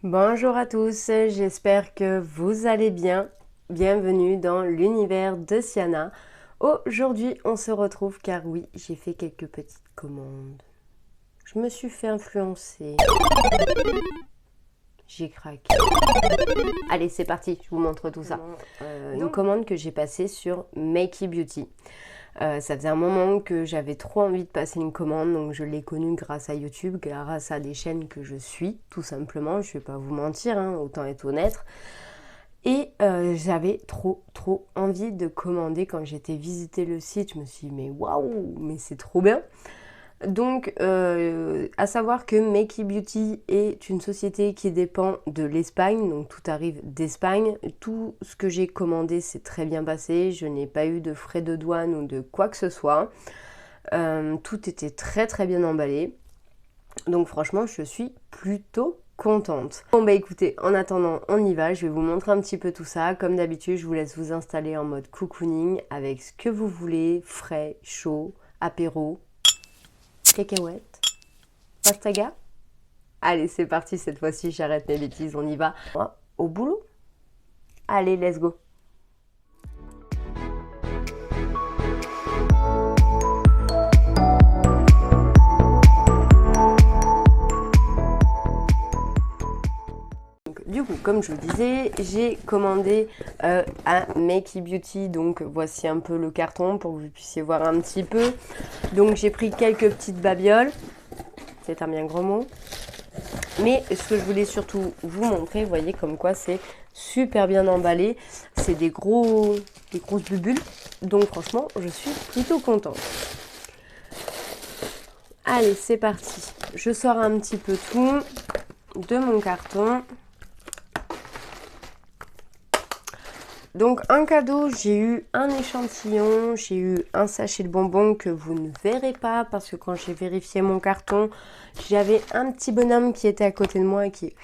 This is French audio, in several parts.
Bonjour à tous, j'espère que vous allez bien. Bienvenue dans l'univers de Siana. Aujourd'hui, on se retrouve car oui, j'ai fait quelques petites commandes. Je me suis fait influencer. J'ai craqué. Allez, c'est parti, je vous montre tout ça. Une commande que j'ai passée sur Makey Beauty. Ça faisait un moment que j'avais trop envie de passer une commande, donc je l'ai connue grâce à YouTube, grâce à des chaînes que je suis, tout simplement. Je vais pas vous mentir, hein, autant être honnête. Et j'avais trop envie de commander. Quand j'étais visiter le site, je me suis dit mais waouh, mais c'est trop bien. Donc, à savoir que Makey Beauty est une société qui dépend de l'Espagne, donc tout arrive d'Espagne. Tout ce que j'ai commandé s'est très bien passé, je n'ai pas eu de frais de douane ou de quoi que ce soit. Tout était très bien emballé. Donc franchement, je suis plutôt contente. Bon bah écoutez, en attendant, on y va, je vais vous montrer un petit peu tout ça. Comme d'habitude, je vous laisse vous installer en mode cocooning avec ce que vous voulez, frais, chaud, apéro, cacahuètes, pastaga. Allez, c'est parti, cette fois-ci, j'arrête mes bêtises, on y va. Au boulot. Allez, let's go. Du coup, comme je vous disais, j'ai commandé à Makey Beauty, donc voici un peu le carton pour que vous puissiez voir un petit peu. Donc j'ai pris quelques petites babioles, c'est un bien gros mot. Mais ce que je voulais surtout vous montrer, vous voyez comme quoi c'est super bien emballé. C'est des grosses bulles, donc franchement je suis plutôt contente. Allez, c'est parti. Je sors un petit peu tout de mon carton. Donc un cadeau, j'ai eu un échantillon, j'ai eu un sachet de bonbons que vous ne verrez pas parce que quand j'ai vérifié mon carton, j'avais un petit bonhomme qui était à côté de moi et qui,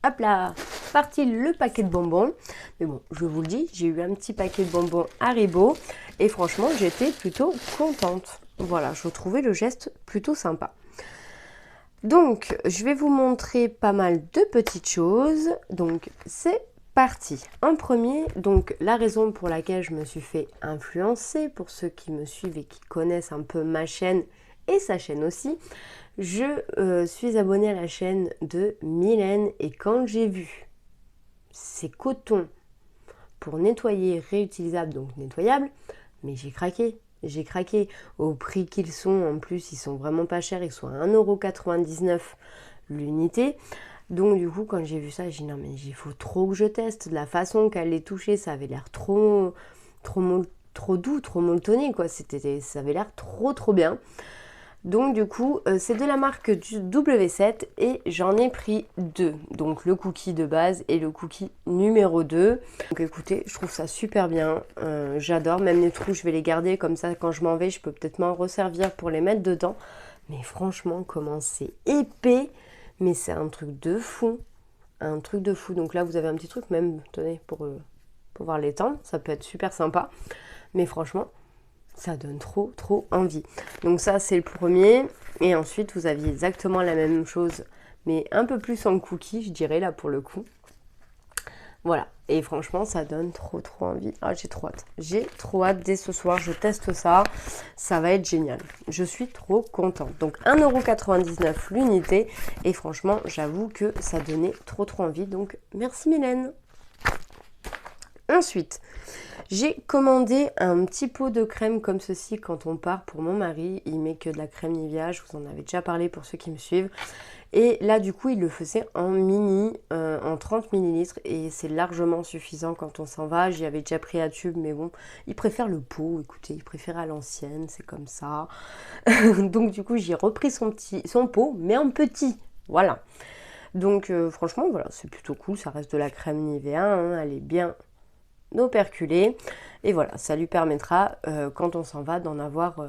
hop là, parti le paquet de bonbons. Mais bon, je vous le dis, j'ai eu un petit paquet de bonbons Haribo et franchement, j'étais plutôt contente. Voilà, je trouvais le geste plutôt sympa. Donc, je vais vous montrer pas mal de petites choses. Donc, c'est parti. En premier, donc la raison pour laquelle je me suis fait influencer, pour ceux qui me suivent et qui connaissent un peu ma chaîne et sa chaîne aussi, je suis abonnée à la chaîne de Mylène et quand j'ai vu ces cotons pour nettoyer réutilisables, donc nettoyables, mais j'ai craqué. J'ai craqué au prix qu'ils sont. En plus, ils sont vraiment pas chers. Ils sont à 1,99 € l'unité. Donc du coup, quand j'ai vu ça, j'ai dit non mais il faut trop que je teste. De la façon qu'elle les touchait, ça avait l'air trop doux, trop molletonné quoi. Ça avait l'air trop bien. Donc du coup, c'est de la marque du W7 et j'en ai pris deux. Donc le cookie de base et le cookie numéro 2. Donc écoutez, je trouve ça super bien. J'adore, même les trous, je vais les garder comme ça quand je m'en vais, je peux peut-être m'en resservir pour les mettre dedans. Mais franchement, comment c'est épais, mais c'est un truc de fou. Un truc de fou. Donc là, vous avez un petit truc même, tenez, pour pouvoir l'étendre. Ça peut être super sympa. Mais franchement, ça donne trop envie. Donc ça c'est le premier et ensuite vous aviez exactement la même chose mais un peu plus en cookie je dirais là pour le coup. Voilà et franchement ça donne trop envie. Ah j'ai trop hâte dès ce soir je teste ça, ça va être génial. Je suis trop contente. Donc 1,99 € l'unité et franchement j'avoue que ça donnait trop envie donc merci Mylène. Ensuite, j'ai commandé un petit pot de crème comme ceci quand on part pour mon mari. Il met que de la crème Nivea, je vous en avais déjà parlé pour ceux qui me suivent. Et là, du coup, il le faisait en mini, en 30 ml. Et c'est largement suffisant quand on s'en va. J'y avais déjà pris à tube, mais bon, il préfère le pot. Écoutez, il préfère à l'ancienne, c'est comme ça. Donc, du coup, j'ai repris son pot, mais en petit. Voilà. Donc, franchement, voilà, c'est plutôt cool. Ça reste de la crème Nivea, hein, elle est bien operculé et voilà ça lui permettra quand on s'en va d'en avoir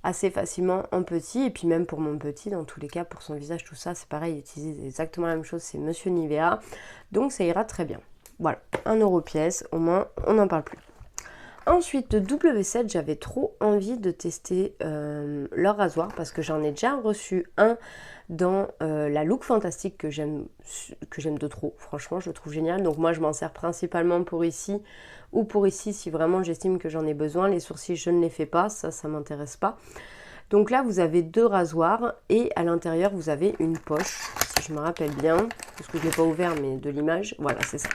assez facilement en petit et puis même pour mon petit dans tous les cas pour son visage tout ça c'est pareil il utilise exactement la même chose c'est Monsieur Nivea donc ça ira très bien. Voilà 1 € pièce au moins on n'en parle plus. Ensuite, de W7, j'avais trop envie de tester leur rasoir parce que j'en ai déjà reçu un dans la Look Fantastique que j'aime de trop. Franchement, je le trouve génial. Donc moi, je m'en sers principalement pour ici ou pour ici si vraiment j'estime que j'en ai besoin. Les sourcils, je ne les fais pas, ça m'intéresse pas. Donc là, vous avez 2 rasoirs et à l'intérieur, vous avez une poche, si je me rappelle bien, parce que je ne l'ai pas ouvert, mais de l'image, voilà, c'est ça.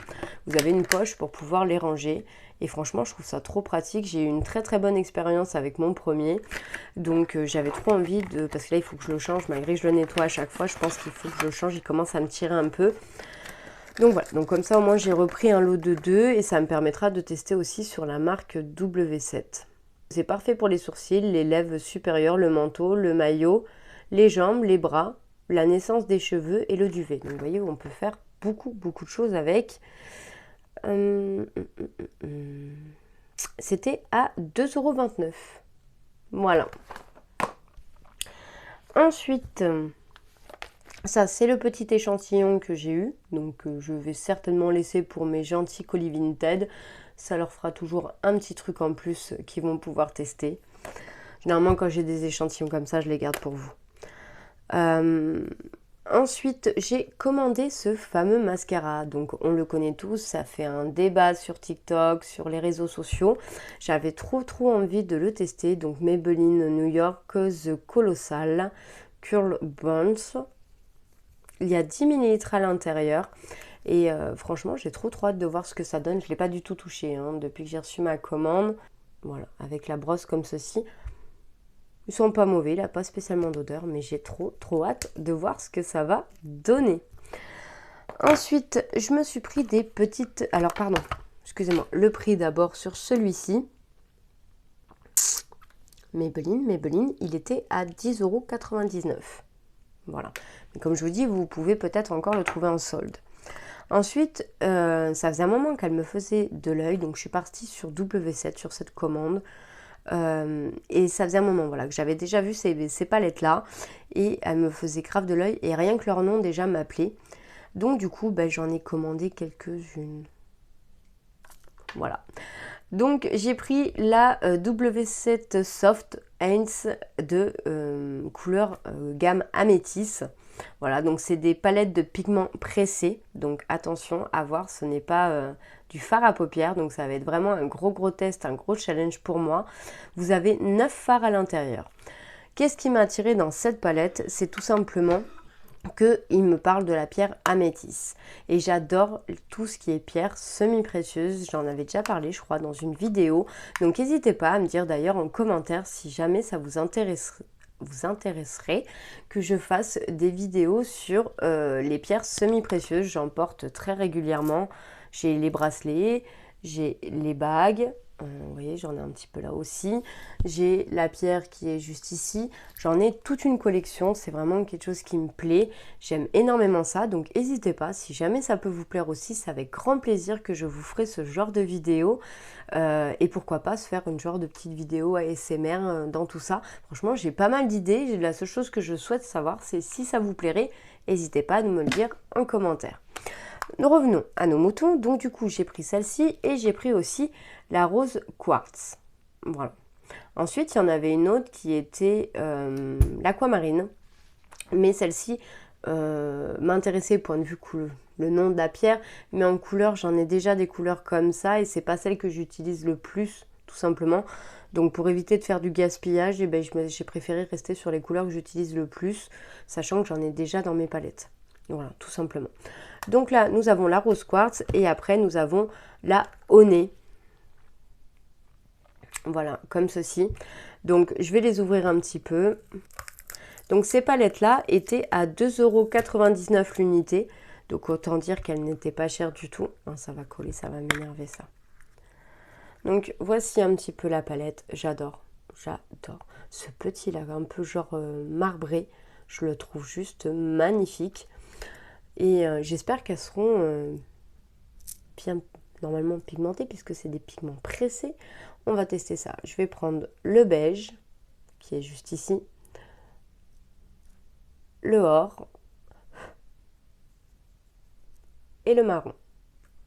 Vous avez une poche pour pouvoir les ranger et franchement, je trouve ça trop pratique. J'ai eu une très très bonne expérience avec mon premier, donc j'avais trop envie de... Parce que là, il faut que je le change, malgré que je le nettoie à chaque fois, je pense qu'il faut que je le change, il commence à me tirer un peu. Donc voilà, donc comme ça, au moins, j'ai repris un lot de 2 et ça me permettra de tester aussi sur la marque W7. C'est parfait pour les sourcils, les lèvres supérieures, le manteau, le maillot, les jambes, les bras, la naissance des cheveux et le duvet. Donc vous voyez, on peut faire beaucoup de choses avec. C'était à 2,29 €. Voilà. Ensuite, ça c'est le petit échantillon que j'ai eu. Donc je vais certainement laisser pour mes gentils colis Vinted. Ça leur fera toujours un petit truc en plus qu'ils vont pouvoir tester. Généralement, quand j'ai des échantillons comme ça, je les garde pour vous. Ensuite, j'ai commandé ce fameux mascara. Donc, on le connaît tous, ça fait un débat sur TikTok, sur les réseaux sociaux. J'avais trop envie de le tester. Donc, Maybelline New York The Colossal Curl Buns. Il y a 10 ml à l'intérieur. Et franchement, j'ai trop hâte de voir ce que ça donne. Je ne l'ai pas du tout touché depuis que j'ai reçu ma commande. Voilà, avec la brosse comme ceci. Ils sont pas mauvais, il n'a pas spécialement d'odeur, mais j'ai trop hâte de voir ce que ça va donner. Ensuite, je me suis pris des petites... Alors, pardon, excusez-moi. Le prix d'abord sur celui-ci. Maybelline, il était à 10,99 €. Voilà. Mais comme je vous dis, vous pouvez peut-être encore le trouver en solde. Ensuite, ça faisait un moment qu'elle me faisait de l'œil, donc je suis partie sur W7, sur cette commande. Et ça faisait un moment voilà, que j'avais déjà vu ces palettes-là. Et elles me faisaient grave de l'œil. Et rien que leur nom déjà m'appelait. Donc du coup, j'en ai commandé quelques-unes. Voilà. Donc j'ai pris la W7 Soft Hints de couleur gamme Améthyste. Voilà, donc c'est des palettes de pigments pressés. Donc attention à voir, ce n'est pas du fard à paupières. Donc ça va être vraiment un gros test, un gros challenge pour moi. Vous avez 9 fards à l'intérieur. Qu'est-ce qui m'a attiré dans cette palette? C'est tout simplement qu'il me parle de la pierre améthyste. Et j'adore tout ce qui est pierre semi-précieuse. J'en avais déjà parlé, je crois, dans une vidéo. Donc n'hésitez pas à me dire d'ailleurs en commentaire si jamais ça vous intéresserait que je fasse des vidéos sur les pierres semi-précieuses. J'en porte très régulièrement. J'ai les bracelets, j'ai les bagues. Vous voyez, j'en ai un petit peu là aussi. J'ai la pierre qui est juste ici. J'en ai toute une collection. C'est vraiment quelque chose qui me plaît. J'aime énormément ça. Donc, n'hésitez pas. Si jamais ça peut vous plaire aussi, c'est avec grand plaisir que je vous ferai ce genre de vidéo. Et pourquoi pas se faire une genre de petite vidéo ASMR dans tout ça. Franchement, j'ai pas mal d'idées. La seule chose que je souhaite savoir, c'est si ça vous plairait. N'hésitez pas à me le dire en commentaire. Nous revenons à nos moutons. Donc du coup, j'ai pris celle-ci et j'ai pris aussi la rose quartz. Voilà. Ensuite, il y en avait une autre qui était l'aquamarine. Mais celle-ci m'intéressait point de vue le nom de la pierre. Mais en couleur, j'en ai déjà des couleurs comme ça et c'est pas celle que j'utilise le plus, tout simplement. Donc pour éviter de faire du gaspillage, j'ai préféré rester sur les couleurs que j'utilise le plus, sachant que j'en ai déjà dans mes palettes. Voilà, tout simplement. Donc là, nous avons la rose quartz et après, nous avons la honey. Voilà, comme ceci. Donc, je vais les ouvrir un petit peu. Donc, ces palettes-là étaient à 2,99 € l'unité. Donc, autant dire qu'elles n'étaient pas chères du tout. Non, ça va coller, ça va m'énerver ça. Donc, voici un petit peu la palette. J'adore, j'adore. Ce petit-là, un peu genre marbré. Je le trouve juste magnifique. Et j'espère qu'elles seront bien normalement pigmentées puisque c'est des pigments pressés. On va tester ça. Je vais prendre le beige qui est juste ici, le or et le marron.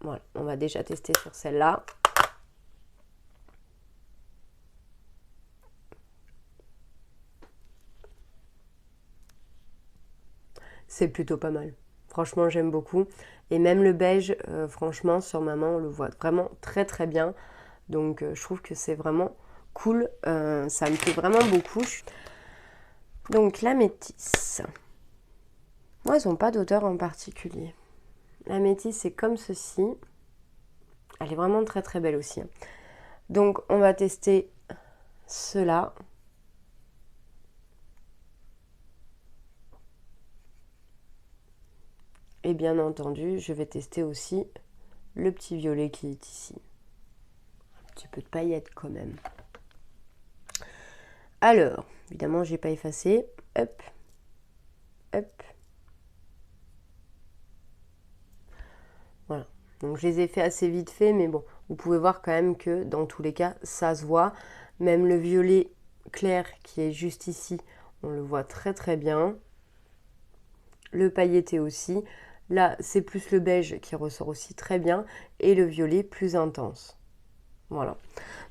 Voilà, on va déjà tester sur celle-là. c'est plutôt pas mal. Franchement, j'aime beaucoup. Et même le beige, franchement, sur ma main, on le voit vraiment très très bien. Donc, je trouve que c'est vraiment cool. Ça me fait vraiment beaucoup. Donc, la métisse. Moi, ils n'ont pas d'odeur en particulier. La métisse, c'est comme ceci. Elle est vraiment très très belle aussi. Donc, on va tester cela. Et bien entendu, je vais tester aussi le petit violet qui est ici. Un petit peu de paillettes quand même. Alors, évidemment, j'ai pas effacé. Hop, hop. Voilà. Donc, je les ai fait assez vite fait, mais bon, vous pouvez voir quand même que dans tous les cas, ça se voit. Même le violet clair qui est juste ici, on le voit très très bien. Le pailleté aussi. Là, c'est plus le beige qui ressort aussi très bien et le violet plus intense. Voilà.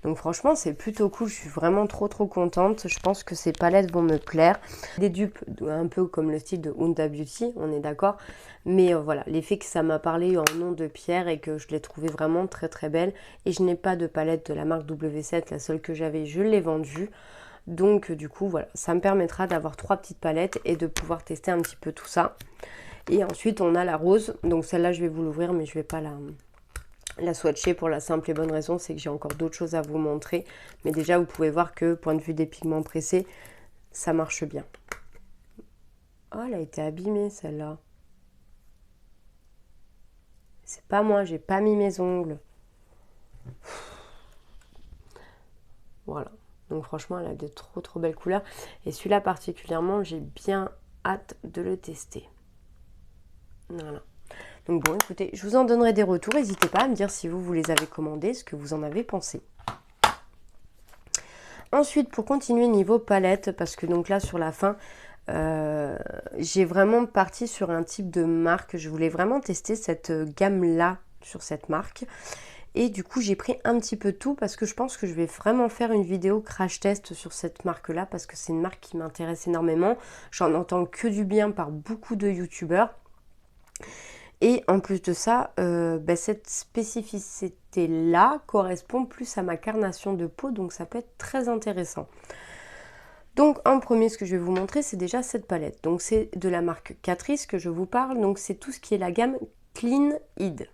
Donc franchement, c'est plutôt cool. Je suis vraiment trop contente. Je pense que ces palettes vont me plaire. Des dupes un peu comme le style de Huda Beauty, on est d'accord. Mais voilà, l'effet que ça m'a parlé en nom de pierre et que je l'ai trouvée vraiment très très belle. Et je n'ai pas de palette de la marque W7. La seule que j'avais, je l'ai vendue. Donc du coup, voilà, ça me permettra d'avoir 3 petites palettes et de pouvoir tester un petit peu tout ça. Et ensuite, on a la rose. Donc celle-là, je vais vous l'ouvrir, mais je ne vais pas la swatcher pour la simple et bonne raison, c'est que j'ai encore d'autres choses à vous montrer. Mais déjà, vous pouvez voir que, point de vue des pigments pressés, ça marche bien. Oh, elle a été abîmée, celle-là. C'est pas moi, j'ai pas mis mes ongles. Voilà. Donc franchement, elle a de trop belles couleurs. Et celui-là particulièrement, j'ai bien hâte de le tester. Voilà. Donc bon, écoutez, je vous en donnerai des retours. N'hésitez pas à me dire si vous les avez commandés, ce que vous en avez pensé. Ensuite, pour continuer niveau palette, parce que donc là, sur la fin, j'ai vraiment parti sur un type de marque. Je voulais vraiment tester cette gamme-là sur cette marque. Et du coup, j'ai pris un petit peu tout parce que je pense que je vais vraiment faire une vidéo crash test sur cette marque-là parce que c'est une marque qui m'intéresse énormément. J'en entends que du bien par beaucoup de youtubeurs. Et en plus de ça, cette spécificité-là correspond plus à ma carnation de peau, donc ça peut être très intéressant. Donc en premier, ce que je vais vous montrer, c'est déjà cette palette. Donc c'est de la marque Catrice que je vous parle, donc c'est tout ce qui est la gamme Clean Id.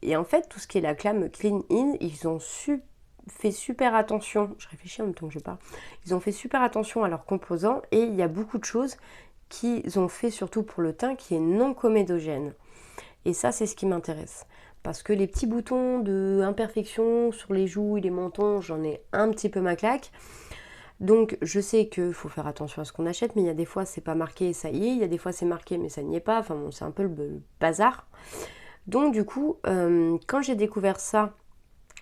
Et en fait, tout ce qui est la gamme Clean Id, ils ont fait super attention, je réfléchis en même temps que je parle, ils ont fait super attention à leurs composants et il y a beaucoup de choses qu'ils ont fait surtout pour le teint qui est non comédogène. Et ça, c'est ce qui m'intéresse. Parce que les petits boutons d'imperfection sur les joues et les mentons, j'en ai un petit peu ma claque. Donc, je sais qu'il faut faire attention à ce qu'on achète, mais il y a des fois, c'est pas marqué et ça y est. Il y a des fois, c'est marqué, mais ça n'y est pas. Enfin bon, c'est un peu le bazar. Donc, du coup, quand j'ai découvert ça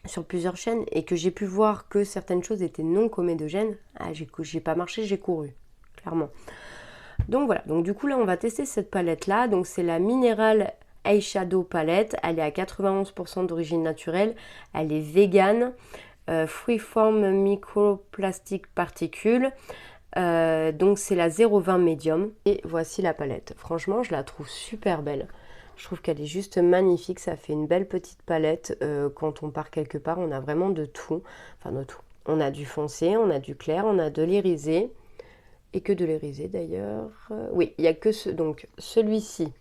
sur plusieurs chaînes et que j'ai pu voir que certaines choses étaient non comédogènes, j'ai pas marché, j'ai couru, clairement. Donc voilà, donc du coup là on va tester cette palette là, donc c'est la Mineral Eyeshadow Palette, elle est à 91% d'origine naturelle, elle est vegan, freeform microplastic particules, donc c'est la 0,20 médium et voici la palette. Franchement je la trouve super belle, je trouve qu'elle est juste magnifique, ça fait une belle petite palette, quand on part quelque part on a vraiment de tout, enfin de tout. On a du foncé, on a du clair, on a de l'irisé. Et que de l'irisé d'ailleurs. Oui, il n'y a que donc celui-ci,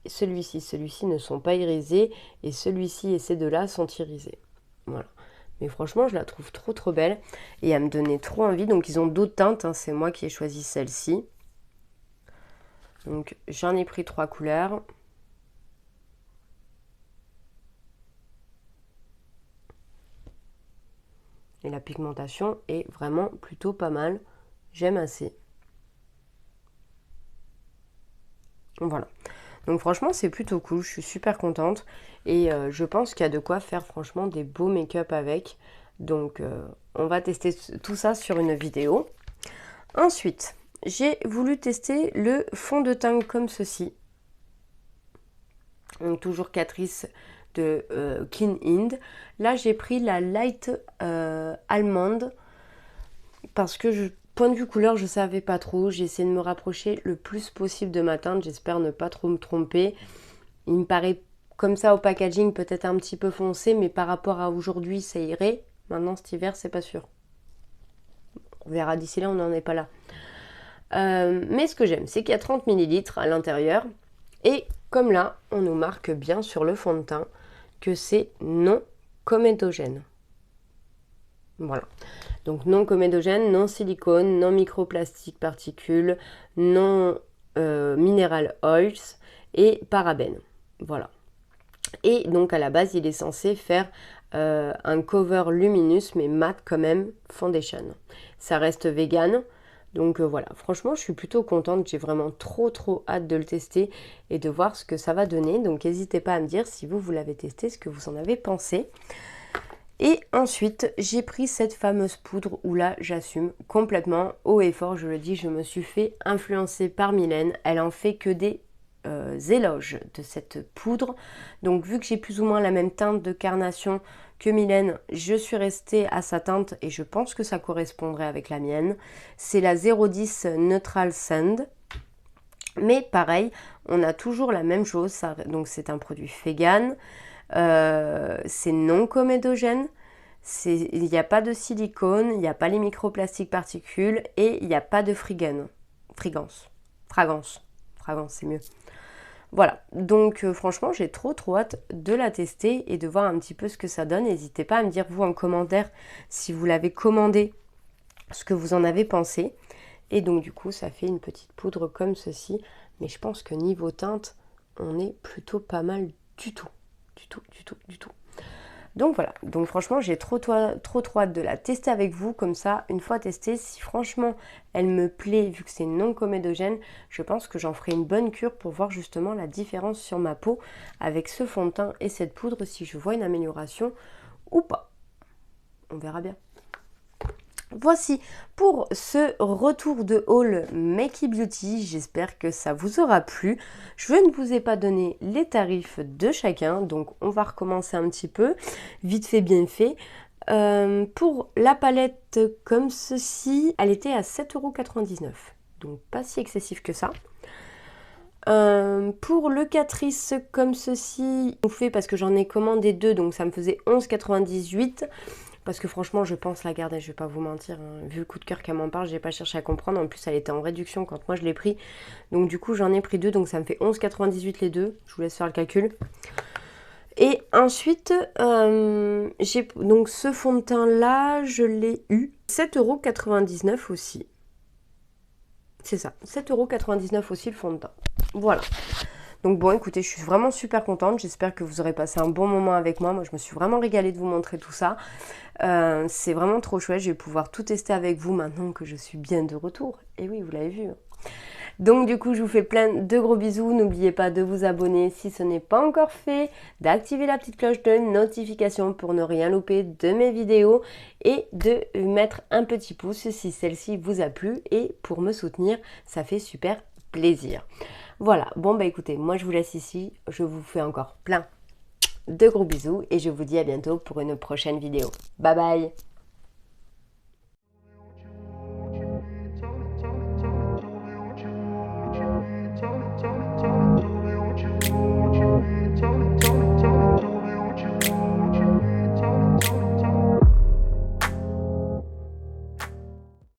celui-ci ne sont pas irisés. Et celui-ci et ces deux-là sont irisés. Voilà. Mais franchement, je la trouve trop belle. Et elle me donnait trop envie. Donc ils ont d'autres teintes. Hein, c'est moi qui ai choisi celle-ci. Donc j'en ai pris 3 couleurs. Et la pigmentation est vraiment plutôt pas mal. J'aime assez. Voilà. Donc franchement, c'est plutôt cool. Je suis super contente. Et je pense qu'il y a de quoi faire franchement des beaux make-up avec. Donc on va tester tout ça sur une vidéo. Ensuite, j'ai voulu tester le fond de teint comme ceci. Donc toujours Catrice de Clean Id. Là, j'ai pris la Light Almond. Parce que Point de vue couleur, je savais pas trop. J'ai essayé de me rapprocher le plus possible de ma teinte. J'espère ne pas trop me tromper. Il me paraît comme ça au packaging peut-être un petit peu foncé, mais par rapport à aujourd'hui, ça irait. Maintenant, cet hiver, c'est pas sûr. On verra d'ici là, on n'en est pas là. Mais ce que j'aime, c'est qu'il y a 30 ml à l'intérieur. Et comme là, on nous marque bien sur le fond de teint que c'est non comédogène. Voilà. Donc non comédogène, non silicone, non microplastique particules, non mineral oils et parabènes. Voilà. Et donc à la base, il est censé faire un cover luminous mais mat quand même foundation. Ça reste vegan. Donc voilà, franchement, je suis plutôt contente. J'ai vraiment trop hâte de le tester et de voir ce que ça va donner. Donc n'hésitez pas à me dire si vous l'avez testé, ce que vous en avez pensé. Et ensuite, j'ai pris cette fameuse poudre où là, j'assume complètement, haut et fort, je le dis, je me suis fait influencer par Mylène. Elle en fait que des éloges de cette poudre. Donc vu que j'ai plus ou moins la même teinte de carnation que Mylène, je suis restée à sa teinte et je pense que ça correspondrait avec la mienne. C'est la 010 Neutral Sand. Mais pareil, on a toujours la même chose. Donc c'est un produit vegan. C'est non comédogène, il n'y a pas de silicone, il n'y a pas les microplastiques particules et il n'y a pas de fragance, c'est mieux. Voilà, donc franchement j'ai trop hâte de la tester et de voir un petit peu ce que ça donne. N'hésitez pas à me dire vous en commentaire si vous l'avez commandé, ce que vous en avez pensé. Et donc du coup ça fait une petite poudre comme ceci, mais je pense que niveau teinte on est plutôt pas mal du tout. Du tout. Donc voilà, donc franchement j'ai trop hâte de la tester avec vous, comme ça une fois testée, si franchement elle me plaît vu que c'est non comédogène, je pense que j'en ferai une bonne cure pour voir justement la différence sur ma peau avec ce fond de teint et cette poudre, si je vois une amélioration ou pas. On verra bien. Voici pour ce retour de haul Makey Beauty, j'espère que ça vous aura plu. Je ne vous ai pas donné les tarifs de chacun, donc on va recommencer un petit peu, vite fait bien fait. Pour la palette comme ceci, elle était à 7,99 €, donc pas si excessif que ça. Pour le Catrice comme ceci, on fait parce que j'en ai commandé deux, donc ça me faisait 11,98 €. Parce que franchement, je pense la garder, je vais pas vous mentir. Hein. Vu le coup de cœur qu'elle m'en parle, j'ai pas cherché à comprendre. En plus, elle était en réduction quand moi je l'ai pris. Donc du coup, j'en ai pris deux. Donc ça me fait 11,98 € les deux. Je vous laisse faire le calcul. Et ensuite, j'ai donc ce fond de teint là, je l'ai eu 7,99 € aussi. C'est ça, 7,99 € aussi le fond de teint. Voilà. Donc bon, écoutez, je suis vraiment super contente. J'espère que vous aurez passé un bon moment avec moi. Moi, je me suis vraiment régalée de vous montrer tout ça. C'est vraiment trop chouette. Je vais pouvoir tout tester avec vous maintenant que je suis bien de retour. Et oui, vous l'avez vu. Donc du coup, je vous fais plein de gros bisous. N'oubliez pas de vous abonner si ce n'est pas encore fait, d'activer la petite cloche de notification pour ne rien louper de mes vidéos et de mettre un petit pouce si celle-ci vous a plu. Et pour me soutenir, ça fait super plaisir. Voilà, bon bah écoutez, moi je vous laisse ici, je vous fais encore plein de gros bisous et je vous dis à bientôt pour une prochaine vidéo. Bye bye!